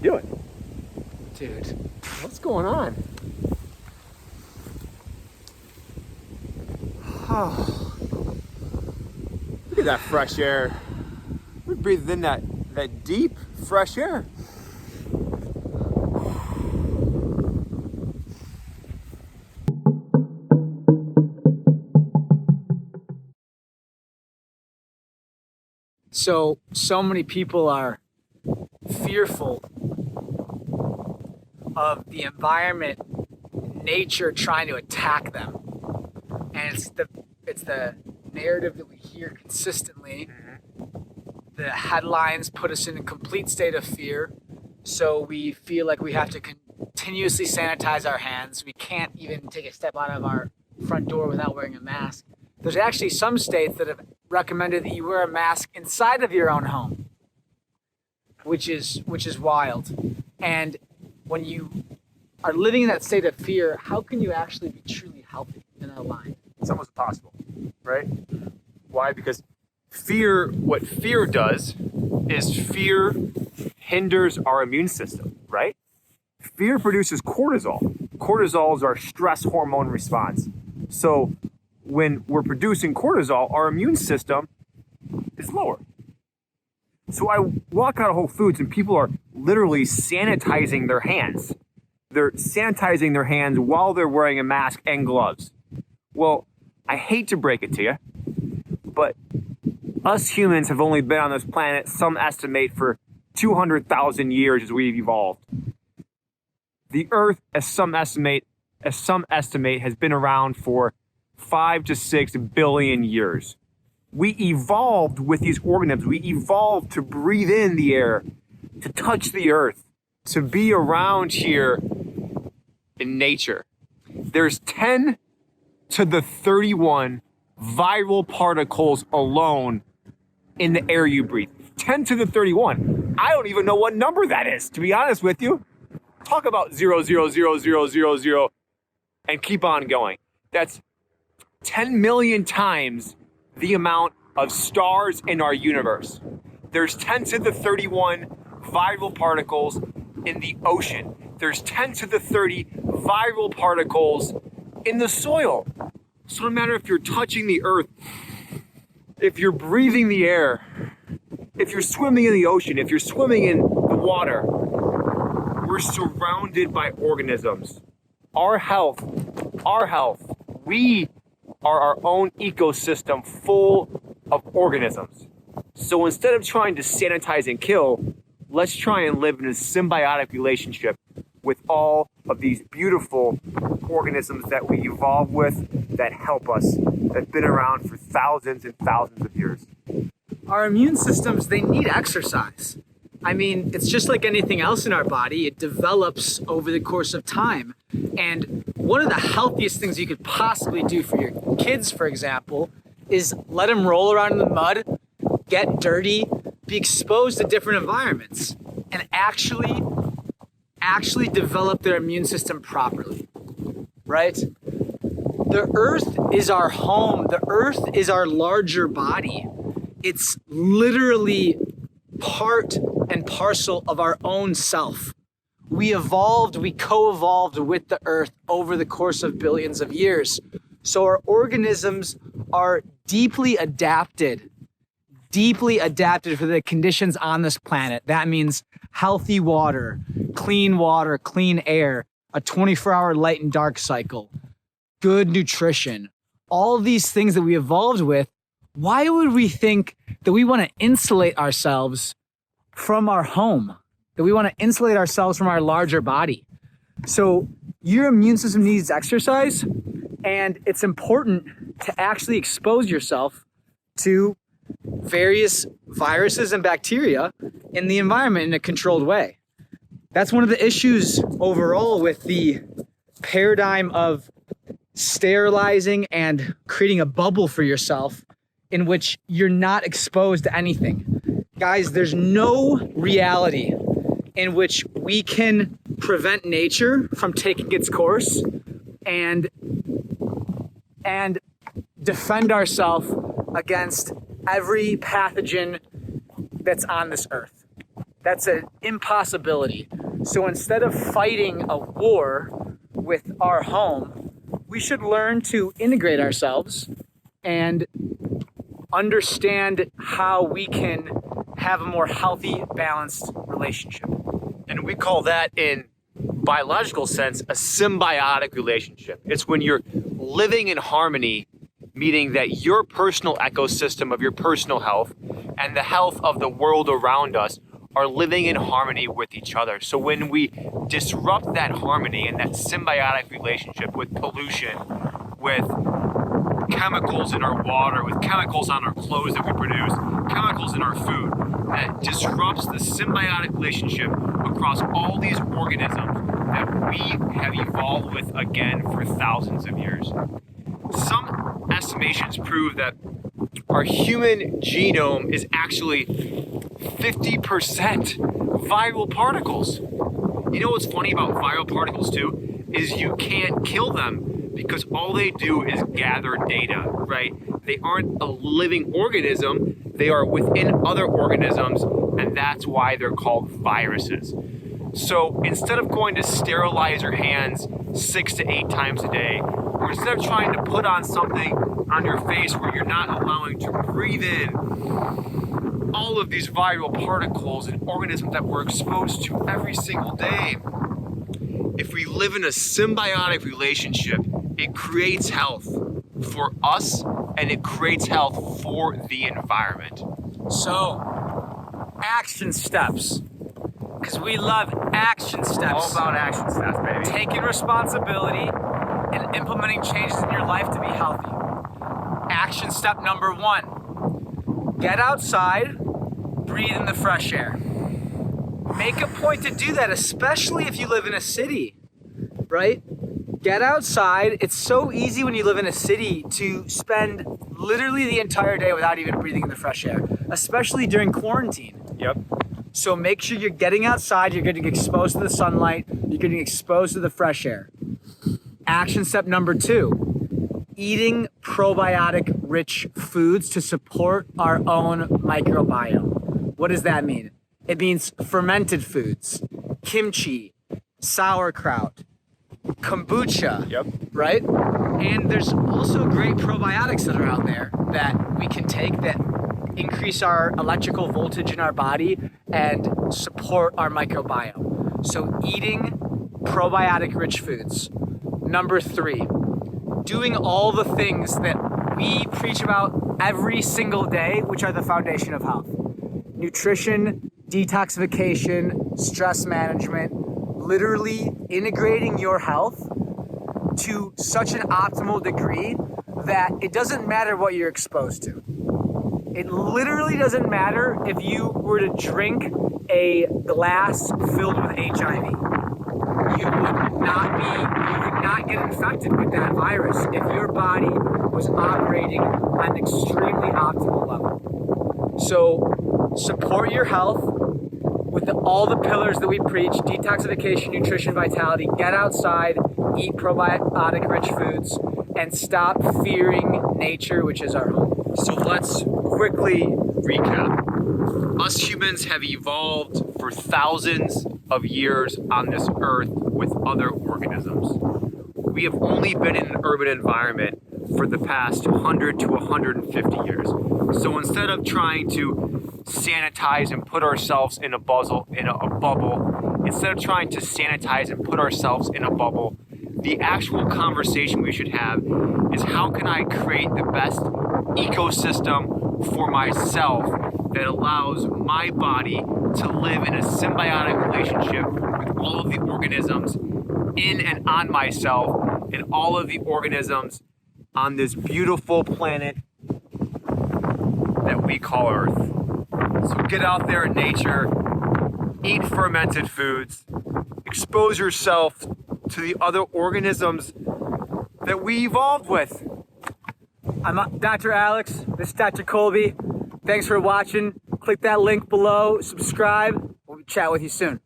you doing? Dude, What's going on? oh, Look at that fresh air. We're breathing in that deep, fresh air. so many people are fearful of the environment, nature trying to attack them. And it's the narrative that we hear consistently. The headlines put us in a complete state of fear. So we feel like we have to continuously sanitize our hands. We can't even take a step out of our front door without wearing a mask. There's actually some states that have recommended that you wear a mask inside of your own home, which is wild. And when you are living in that state of fear, how can you actually be truly healthy and aligned? It's almost impossible, right? Why? Because what fear does is fear hinders our immune system, right? Fear produces cortisol. Cortisol is our stress hormone response. So when we're producing cortisol, our immune system is lower. So I walk out of Whole Foods and people are literally sanitizing their hands. They're sanitizing their hands while they're wearing a mask and gloves. Well, I hate to break it to you, but us humans have only been on this planet, some estimate, for 200,000 years as we've evolved. The Earth, as some estimate, has been around for 5 to 6 billion years. We evolved with these organisms. We evolved to breathe in the air, to touch the earth, to be around here in nature. There's 10 to the 31 viral particles alone in the air you breathe. 10 to the 31. I don't even know what number that is, to be honest with you. Talk about 0, 0, 0, 0, 0, 0, and keep on going. That's 10 million times the amount of stars in our universe. There's 10 to the 31 viral particles in the ocean. There's 10 to the 30 viral particles in the soil. So no matter if you're touching the earth, if you're breathing the air, if you're swimming in the ocean, if you're swimming in the water, we're surrounded by organisms. Our health, we are our own ecosystem full of organisms. So instead of trying to sanitize and kill, let's try and live in a symbiotic relationship with all of these beautiful organisms that we evolve with, that help us, that've been around for thousands and thousands of years. Our immune systems, they need exercise. I mean, it's just like anything else in our body. It develops over the course of time. And one of the healthiest things you could possibly do for your kids, for example, is let them roll around in the mud, get dirty, be exposed to different environments, and actually develop their immune system properly, right? The earth is our home. The earth is our larger body. It's literally part and parcel of our own self. We co-evolved with the earth over the course of billions of years. So our organisms are deeply adapted for the conditions on this planet. That means healthy water, clean air, a 24-hour light and dark cycle, good nutrition, all of these things that we evolved with. Why would we think that we want to insulate ourselves from our home, that we want to insulate ourselves from our larger body? So your immune system needs exercise, and it's important to actually expose yourself to various viruses and bacteria in the environment in a controlled way. That's one of the issues overall with the paradigm of sterilizing and creating a bubble for yourself in which you're not exposed to anything. Guys, there's no reality in which we can prevent nature from taking its course and defend ourselves against every pathogen that's on this earth. That's an impossibility. So instead of fighting a war with our home, we should learn to integrate ourselves and understand how we can have a more healthy, balanced relationship. And we call that, in biological sense, a symbiotic relationship. It's when you're living in harmony, meaning that your personal ecosystem of your personal health and the health of the world around us are living in harmony with each other. So when we disrupt that harmony and that symbiotic relationship with pollution, with chemicals in our water, with chemicals on our clothes that we produce, chemicals in our food, that disrupts the symbiotic relationship across all these organisms that we have evolved with, again, for thousands of years. Some estimations prove that our human genome is actually 50% viral particles. You know what's funny about viral particles too? Is you can't kill them because all they do is gather data, right? They aren't a living organism, they are within other organisms, and that's why they're called viruses. So instead of going to sterilize your hands 6 to 8 times a day, or instead of trying to put on something on your face where you're not allowing to breathe in all of these viral particles and organisms that we're exposed to every single day, if we live in a symbiotic relationship, it creates health for us and it creates health for the environment. So, action steps. Because we love action steps. All about action steps, baby. Taking responsibility and implementing changes in your life to be healthy. Action step number 1. Get outside, breathe in the fresh air. Make a point to do that, especially if you live in a city, right? Get outside. It's so easy when you live in a city to spend literally the entire day without even breathing in the fresh air, especially during quarantine. Yep. So make sure you're getting outside, you're getting exposed to the sunlight, you're getting exposed to the fresh air. Action step number 2, eating probiotic-rich foods to support our own microbiome. What does that mean? It means fermented foods, kimchi, sauerkraut, kombucha, Yep. right? And there's also great probiotics that are out there that we can take that increase our electrical voltage in our body and support our microbiome. So eating probiotic-rich foods. Number 3, doing all the things that we preach about every single day, which are the foundation of health. Nutrition, detoxification, stress management, literally integrating your health to such an optimal degree that it doesn't matter what you're exposed to. It literally doesn't matter if you were to drink a glass filled with HIV. You would not get infected with that virus if your body was operating at an extremely optimal level. So support your health with all the pillars that we preach: detoxification, nutrition, vitality. Get outside, eat probiotic-rich foods, and stop fearing nature, which is our home. So let's quickly recap. Us humans have evolved for thousands of years on this earth with other organisms. We have only been in an urban environment for the past 100 to 150 years. So instead of trying to sanitize and put ourselves in a bubble, instead of trying to sanitize and put ourselves in a bubble, the actual conversation we should have is, how can I create the best ecosystem for myself that allows my body to live in a symbiotic relationship with all of the organisms in and on myself and all of the organisms on this beautiful planet that we call Earth. So get out there in nature, eat fermented foods, expose yourself to the other organisms that we evolved with. I'm Dr. Alex, this is Dr. Kolby. Thanks for watching. Click that link below, subscribe. We'll chat with you soon.